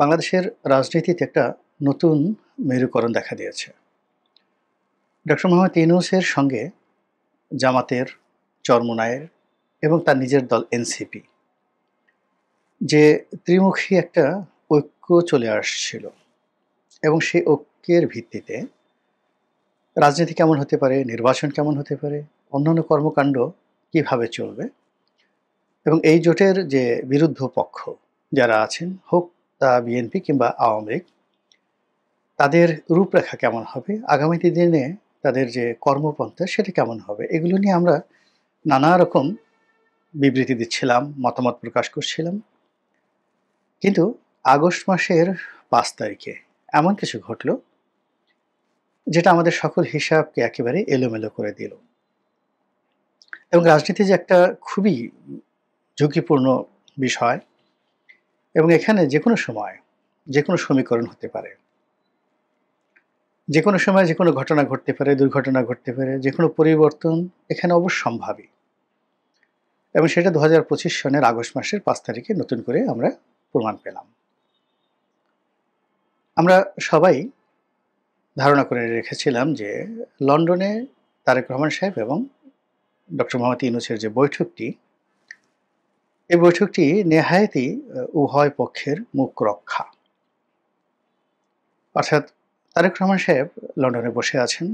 বাংলাদেশের রাজনীতিতে একটা নতুন মেরুকরণ দেখা দিয়েছে। ডক্টর মোহাম্মদ ইউনূসের সঙ্গে জামাতের, চরমোনাইয়ের এবং তার নিজের দল এনসিপি যে ত্রিমুখী একটা ঐক্য চলে আসছিল এবং সেই ঐক্যের ভিত্তিতে রাজনীতি কেমন হতে পারে, নির্বাচন কেমন হতে পারে, অন্যান্য কর্মকাণ্ড কিভাবে চলবে এবং এই জোটের যে বিরুদ্ধ পক্ষ যারা আছেন, হোক তা বিএনপি কিংবা আওয়ামী লীগ, তাদের রূপরেখা কেমন হবে, আগামী দিনে তাদের যে কর্মপন্থা সেটা কেমন হবে, এগুলো নিয়ে আমরা নানা রকম বিবৃতি দিচ্ছিলাম, মতামত প্রকাশ করছিলাম। কিন্তু আগস্ট মাসের ৫ তারিখে এমন কিছু ঘটল যেটা আমাদের সকল হিসাবকে একেবারে এলোমেলো করে দিল। এবং রাজনীতি যে একটা খুবই ঝুঁকিপূর্ণ বিষয় এবং এখানে যেকোনো সময় যেকোনো সমীকরণ হতে পারে, যেকোনো সময় যেকোনো ঘটনা ঘটতে পারে, দুর্ঘটনা ঘটতে পারে, যেকোনো পরিবর্তন এখানে অবশ্যম্ভাবী। এবং সেটা ২০২৫ সনের আগস্ট মাসের ৫ তারিখে নতুন করে আমরা প্রমাণ পেলাম। আমরা সবাই ধারণা করে রেখেছিলাম যে লন্ডনে তারেক রহমান সাহেব এবং ডক্টর মোহাম্মদ ইউনূসের যে বৈঠকটি, এই বৈঠকটি নেহায়েতই উভয় পক্ষের মুখ রক্ষা। অর্থাৎ তারেক রহমান সাহেব লন্ডনে বসে আছেন,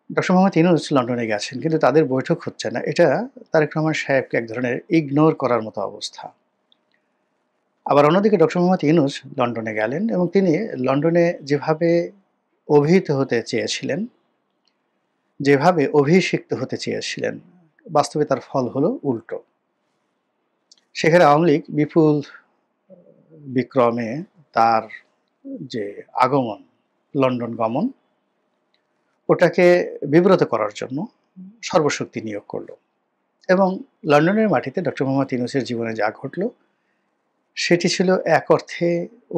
ডক্টর মোহাম্মদ ইউনূস লন্ডনে গেছেন, কিন্তু তাদের বৈঠক হচ্ছে না। এটা তারেক রহমান সাহেবকে এক ধরনের ইগনোর করার মতো অবস্থা। আবার অন্যদিকে ডক্টর মোহাম্মদ ইউনূস লন্ডনে গেলেন এবং তিনি লন্ডনে যেভাবে অভিহিত হতে চেয়েছিলেন, যেভাবে অভিষিক্ত হতে চেয়েছিলেন, বাস্তবে তার ফল হলো উল্টো। সেখানে আওয়ামী লীগ বিপুল বিক্রমে তার যে আগমন, লন্ডন গমন, ওটাকে বিব্রত করার জন্য সর্বশক্তি নিয়োগ করল। এবং লন্ডনের মাটিতে ডক্টর মোহাম্মদ ইউনূসের জীবনে যা ঘটল সেটি ছিল এক অর্থে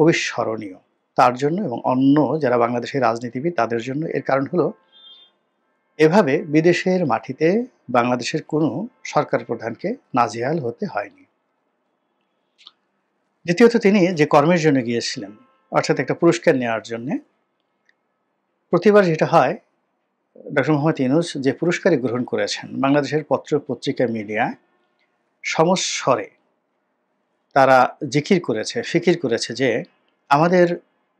অবিস্মরণীয় তার জন্য এবং অন্য যারা বাংলাদেশের রাজনীতিবিদ তাদের জন্য। এর কারণ হলো, এভাবে বিদেশের মাটিতে বাংলাদেশের কোনো সরকার প্রধানকে নাজেহাল হতে হয়নি। দ্বিতীয়ত, তিনি যে কর্মের জন্য গিয়েছিলেন, অর্থাৎ একটা পুরস্কার নেওয়ার জন্যে, প্রতিবার যেটা হয়, ডক্টর মোহাম্মদ ইউনূস যে পুরস্কারই গ্রহণ করেছেন, বাংলাদেশের পত্র পত্রিকা মিডিয়া সমস্বরে তারা জিকির করেছে, ফিকির করেছে যে আমাদের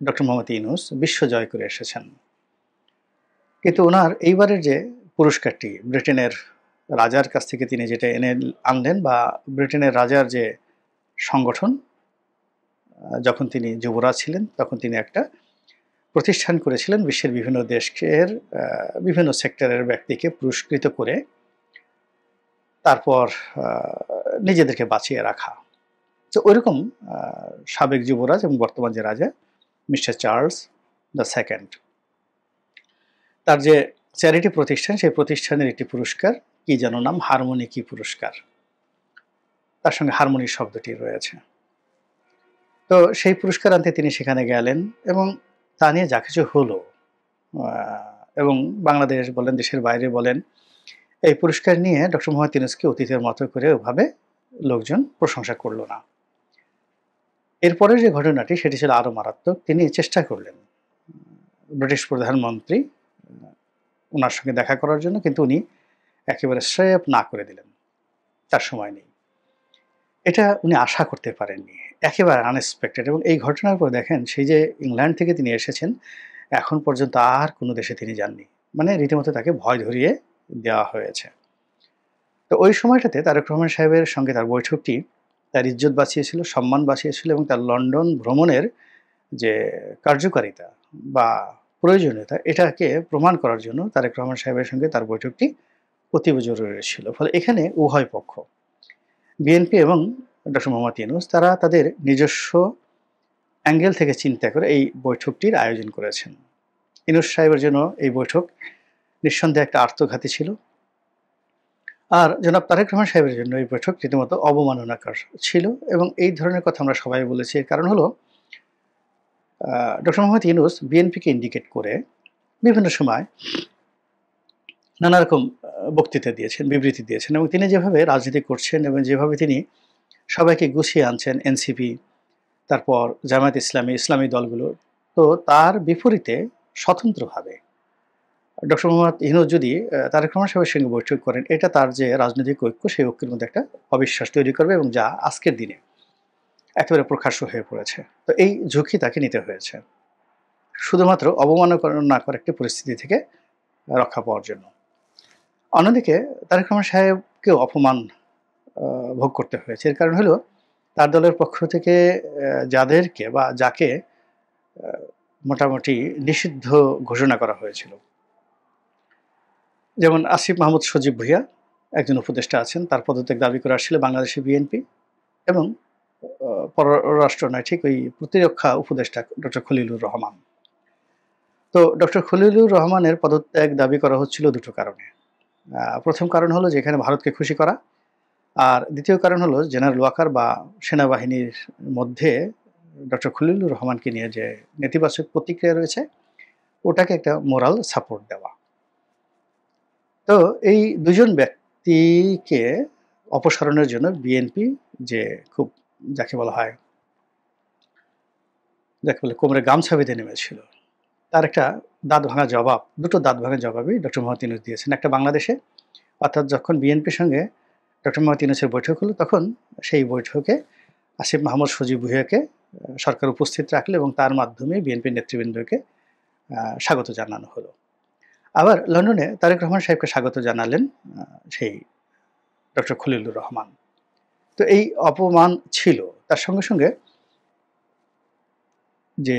ডক্টর মোহাম্মদ ইউনূস বিশ্ব জয় করে এসেছেন। কিন্তু ওনার এইবারের যে পুরস্কারটি ব্রিটেনের রাজার কাছ থেকে তিনি যেটা এনে আনলেন, বা ব্রিটেনের রাজার যে সংগঠন, যখন তিনি যুবরাজ ছিলেন তখন তিনি একটা প্রতিষ্ঠান করেছিলেন বিশ্বের বিভিন্ন দেশের বিভিন্ন সেক্টরের ব্যক্তিকে পুরস্কৃত করে তারপর নিজেদেরকে বাঁচিয়ে রাখা। তো ওইরকম সাবেক যুবরাজ এবং বর্তমান যে রাজা মিস্টার চার্লস দ্য সেকেন্ড, তার যে চ্যারিটি প্রতিষ্ঠান, সেই প্রতিষ্ঠানের একটি পুরস্কার, কি যেন নাম, হারমোনি কি পুরস্কার, তার সঙ্গে হারমোনি শব্দটি রয়েছে। তো সেই পুরস্কার আনতে তিনি সেখানে গেলেন এবং তা নিয়ে যা কিছু হলো, এবং বাংলাদেশ বলেন, দেশের বাইরে বলেন, এই পুরস্কার নিয়ে ডক্টর মোহাম্মদ ইউনূসকে অতীতের মতো করে ওভাবে লোকজন প্রশংসা করল না। এরপরের যে ঘটনাটি সেটি ছিল আরও মারাত্মক। তিনি চেষ্টা করলেন ব্রিটিশ প্রধানমন্ত্রী ওনার সঙ্গে দেখা করার জন্য, কিন্তু উনি একেবারে স্রেফ না করে দিলেন, তার সময় নেই। এটা উনি আশা করতে পারেননি, একেবারে আনএক্সপেক্টেড। এবং এই ঘটনার পর দেখেন, সেই যে ইংল্যান্ড থেকে তিনি এসেছেন, এখন পর্যন্ত আর কোনো দেশে তিনি যাননি। মানে রীতিমতো তাকে ভয় ধরিয়ে দেওয়া হয়েছে। তো ওই সময়টাতে তারেক রহমান সাহেবের সঙ্গে তার বৈঠকটি তার ইজ্জত বাঁচিয়েছিল, সম্মান বাঁচিয়েছিল, এবং তার লন্ডন ভ্রমণের যে কার্যকারিতা বা প্রয়োজনীয়তা, এটাকে প্রমাণ করার জন্য তারেক রহমান সাহেবের সঙ্গে তার বৈঠকটি অতীব জরুরি ছিল। ফলে এখানে উভয় পক্ষ, বিএনপি এবং ডক্টর মোহাম্মদ ইউনূস, তারা তাদের নিজস্ব অ্যাঙ্গেল থেকে চিন্তা করে এই বৈঠকটির আয়োজন করেছেন। ইউনূস সাহেবের জন্য এই বৈঠক নিঃসন্দেহে একটা আত্মঘাতী ছিল, আর জনাব তারেক রহমান সাহেবের জন্য এই বৈঠক রীতিমতো অবমাননাকর ছিল। এবং এই ধরনের কথা আমরা সবাই বলেছি। এর কারণ হলো, ডক্টর মোহাম্মদ ইউনূস বিএনপিকে ইন্ডিকেট করে বিভিন্ন সময় নানা রকম বক্তৃতা দিয়েছেন, বিবৃতি দিয়েছেন, এবং তিনি যেভাবে রাজনীতি করছেন এবং যেভাবে তিনি সবাইকে গুছিয়ে আনছেন, এনসিপি তারপর জামায়াত ইসলামী, ইসলামী দলগুলো। তো তার বিপরীতে স্বতন্ত্রভাবে ডক্টর মোহাম্মদ ইউনূস যদি তারেক রহমান সাহেবের সঙ্গে বৈঠক করেন, এটা তার যে রাজনৈতিক ঐক্য, সেই ঐক্যের মধ্যে একটা অবিশ্বাস তৈরি করবে, এবং যা আজকের দিনে একেবারে প্রকাশ্য হয়ে পড়েছে। তো এই ঝুঁকি তাকে নিতে হয়েছে শুধুমাত্র অবমাননা করা একটি পরিস্থিতি থেকে রক্ষা পাওয়ার জন্য। অন্যদিকে তারেক রহমান সাহেবকেও অপমান ভোগ করতে হয়েছে। এর কারণ হলো তার দলের পক্ষ থেকে যাদেরকে বা যাকে মোটামুটি নিষিদ্ধ ঘোষণা করা হয়েছিল, যেমন আসিফ মাহমুদ সজীব ভুঁইয়া একজন উপদেষ্টা আছেন, তার পদত্যাগ দাবি করে আসছিল বাংলাদেশি বিএনপি, এবং পররাষ্ট্র নয়, ঠিক ওই প্রতিরক্ষা উপদেষ্টা ডক্টর খলিলুর রহমান। তো ডক্টর খলিলুর রহমানের পদত্যাগ দাবি করা হচ্ছিল দুটো কারণে। প্রথম কারণ হলো যে এখানে ভারতকে খুশি করা, আর দ্বিতীয় কারণ হলো জেনারেল ওয়াকার বা সেনাবাহিনীর মধ্যে ডক্টর খলিলুর রহমানকে নিয়ে যে নেতিবাচক প্রতিক্রিয়া রয়েছে, ওটাকে একটা মোরাল সাপোর্ট দেওয়া। তো এই দুজন ব্যক্তিকে অপসারণের জন্য বিএনপি যে খুব যাকে বলে কোমরে গামছা বেঁধে নেমেছিল, তার একটা দাঁত ভাঙা জবাব, দুটো দাঁত ভাঙা জবাবই ডক্টর মোহাম্মদ ইউনূস দিয়েছেন। একটা বাংলাদেশে, অর্থাৎ যখন বিএনপির সঙ্গে ডক্টর মোহাম্মদ ইউনূসের বৈঠক হলো, তখন সেই বৈঠকে আসিফ মাহমুদ সজীব ভুঁইয়াকে সরকার উপস্থিত রাখলো, এবং তার মাধ্যমে বিএনপির নেতৃবৃন্দকে স্বাগত জানানো হলো। আবার লন্ডনে তারেক রহমান সাহেবকে স্বাগত জানালেন সেই ডক্টর খলিলুর রহমান। তো এই অপমান ছিল। তার সঙ্গে সঙ্গে যে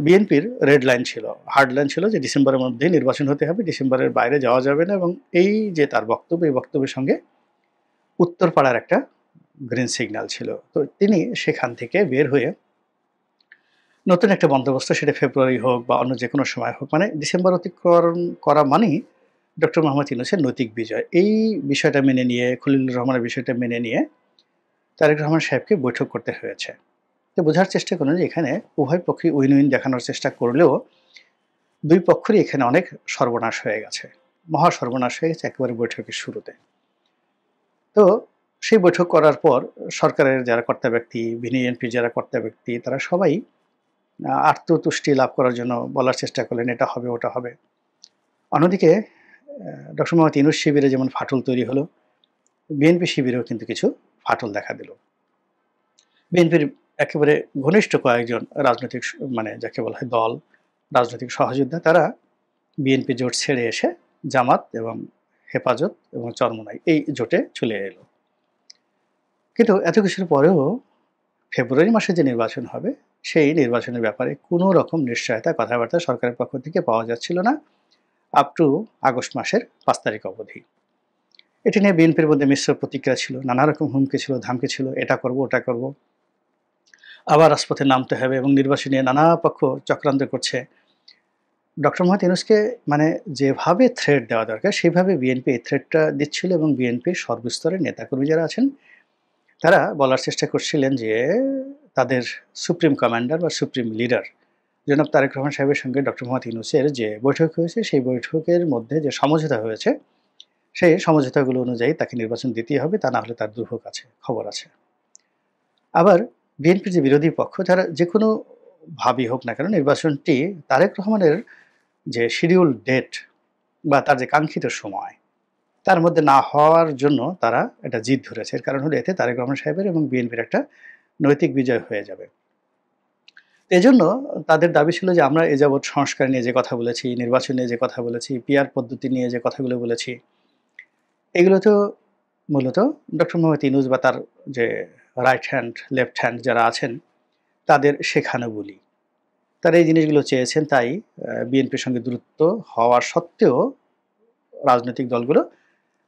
বিএনপির রেড লাইন ছিল, হার্ড লাইন ছিল, যে ডিসেম্বরের মধ্যেই নির্বাচন হতে হবে, ডিসেম্বরের বাইরে যাওয়া যাবে না, এবং এই যে তার বক্তব্য, এই বক্তব্যের সঙ্গে উত্তরপাড়ার একটা গ্রিন সিগন্যাল ছিল। তো তিনি সেখান থেকে বের হয়ে নতুন একটা বন্দোবস্ত, সেটা ফেব্রুয়ারি হোক বা অন্য যে কোনো সময় হোক, মানে ডিসেম্বর অতিক্রম করা মানেই ডক্টর মোহাম্মদ ইউনূসের নৈতিক বিজয়। এই বিষয়টা মেনে নিয়ে, খলিলুর রহমানের বিষয়টা মেনে নিয়ে তারেক রহমান সাহেবকে বৈঠক করতে হয়েছে। তো বোঝার চেষ্টা করুন যে এখানে উভয় পক্ষই উইন উইন দেখানোর চেষ্টা করলেও দুই পক্ষেরই এখানে অনেক সর্বনাশ হয়ে গেছে, মহা সর্বনাশ হয়ে গেছে একেবারে বৈঠকের শুরুতে। তো সেই বৈঠক করার পর সরকারের যারা কর্তা ব্যক্তি, বিএনপির যারা কর্তা ব্যক্তি, তারা সবাই আত্মতুষ্টি লাভ করার জন্য বলার চেষ্টা করলেন এটা হবে, ওটা হবে। অন্যদিকে ডক্টর মোহাম্মদ ইউনূস শিবিরে যেমন ফাটল তৈরি হলো, বিএনপি শিবিরেও কিন্তু কিছু ফাটল দেখা দিল। বিএনপির একেবারে ঘনিষ্ঠ কয়েকজন রাজনৈতিক মানে যাকে বলা হয় দল, রাজনৈতিক সহযোদ্ধা, তারা বিএনপি জোট ছেড়ে এসে জামাত এবং হেফাজত এবং চরমোনাই এই জোটে চলে এলো। কিন্তু এত কিছুর পরেও ফেব্রুয়ারি মাসে যে নির্বাচন হবে, সেই নির্বাচনের ব্যাপারে কোনো রকম নিশ্চয়তা, কথাবার্তা সরকারের পক্ষ থেকে পাওয়া যাচ্ছিল না আপ টু আগস্ট মাসের 5 তারিখ অবধি। এটি নিয়ে বিএনপির মধ্যে মিশ্র প্রতিক্রিয়া ছিল, নানা রকম হুমকি ছিল, ধামকি ছিল, এটা করব, ওটা করব, আবার রাজপথে নামতে হবে, এবং নির্বাচন নিয়ে নানা পক্ষ চক্রান্ত করছে। ডক্টর মোহাম্মদ ইউনূসকে মানে যেভাবে থ্রেট দেওয়া দরকার, সেইভাবে বিএনপি এই থ্রেটটা দিচ্ছিল, এবং বিএনপির সর্বস্তরের নেতাকর্মী যারা আছেন, তারা বলার চেষ্টা করছিলেন যে তাদের সুপ্রিম কমান্ডার বা সুপ্রিম লিডার জনাব তারেক রহমান সাহেবের সঙ্গে ডক্টর মোহাম্মদ ইউনূসের যে বৈঠক হয়েছে, সেই বৈঠকের মধ্যে যে সমঝোতা হয়েছে, সেই সমঝোতাগুলো অনুযায়ী তাকে নির্বাচন দিতেই হবে, তা না হলে তার দুর্ভোগ আছে, খবর আছে। আবার বিএনপির যে বিরোধী পক্ষ, যারা যে কোনো ভাবেই হোক না কেন, নির্বাচনটি তারেক রহমানের যে শিডিউল ডেট বা তার যে কাঙ্ক্ষিত সময়, তার মধ্যে না হওয়ার জন্য তারা এটা জিদ ধরেছে। এর কারণ হলো এতে তারেক রহমান সাহেবের এবং বিএনপির একটা নৈতিক বিজয় হয়ে যাবে। এজন্য তাদের দাবি ছিল যে আমরা এ যাবৎ সংস্কার নিয়ে যে কথা বলেছি, নির্বাচন নিয়ে যে কথা বলেছি, পিআর পদ্ধতি নিয়ে যে কথাগুলো বলেছি, এগুলো তো মূলত ডক্টর মোহাম্মদ ইউনূস বা তার যে রাইট হ্যান্ড, লেফট হ্যান্ড যারা আছেন, তাদের শেখানো বলি। তারা এই জিনিসগুলো চেয়েছেন, তাই বিএনপির সঙ্গে দূরত্ব হওয়ার সত্ত্বেও রাজনৈতিক দলগুলো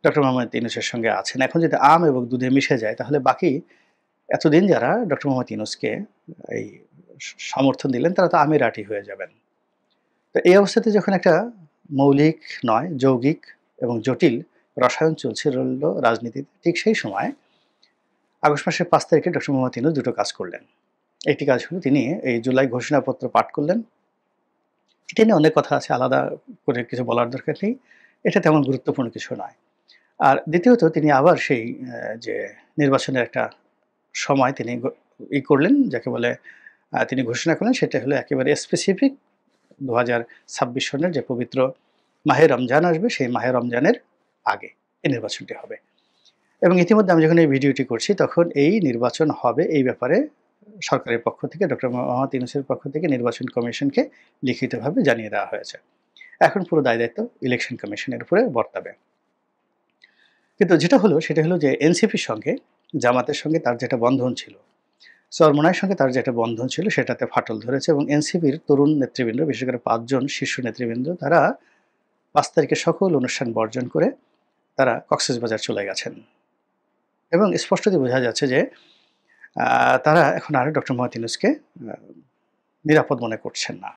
ডক্টর মোহাম্মদ ইউনূসের সঙ্গে আছেন। এখন যদি আম এবং দুধে মিশে যায়, তাহলে বাকি এতদিন যারা ডক্টর মোহাম্মদ ইউনূসকে এই সমর্থন দিলেন, তারা তো আমের আঁটি হয়ে যাবেন। তো এই অবস্থাতে যখন একটা মৌলিক নয়, যৌগিক এবং জটিল রসায়ন চলছিল রাজনীতিতে, ঠিক সেই সময় আগস্ট মাসের 5 তারিখে ডক্টর মোহাম্মদ ইউনূস দুটো কাজ করলেন। একটি কাজ হলো তিনি এই জুলাই ঘোষণাপত্র পাঠ করলেন। এটা নিয়ে অনেক কথা আছে, আলাদা করে কিছু বলার দরকার নেই, এটা তেমন গুরুত্বপূর্ণ কিছু নয়। আর দ্বিতীয়ত তিনি আবার সেই যে নির্বাচনের একটা সময় তিনি করলেন, যাকে বলে তিনি ঘোষণা করলেন, সেটা হলো একেবারে স্পেসিফিক ২০২৬ সনের যে পবিত্র মাহে রমজান আসবে, সেই মাহে রমজানের আগে এই নির্বাচনটি হবে। এবং ইতিমধ্যে আমি যখন এই ভিডিওটি করছি, তখন এই নির্বাচন হবে এই ব্যাপারে সরকারের পক্ষ থেকে, ডক্টর মোহাম্মদ ইউনূসের পক্ষ থেকে নির্বাচন কমিশনকে লিখিতভাবে জানিয়ে দেওয়া হয়েছে। এখন পুরো দায়-দায়িত্ব ইলেকশন কমিশনের উপরে বর্তাবে। কিন্তু যেটা হলো, সেটা হলো যে এনসিপির সঙ্গে, জামাতের সঙ্গে তার যেটা বন্ধন ছিল, চরমোনাইয়ের সঙ্গে তার যেটা বন্ধন ছিল, সেটাতে ফাটল ধরেছে এবং এনসিপির তরুণ নেতৃবৃন্দ, বিশেষ করে ৫ জন শীর্ষ নেতৃবৃন্দ, তারা ৫ তারিখে সকল অনুষ্ঠান বর্জন করে তারা কক্সবাজার চলে গেছেন। এবং স্পষ্টতই বোঝা যাচ্ছে যে তারা এখন আর ডক্টর মোহাম্মদ ইউনূসকে নিরাপদ মনে করছেন না।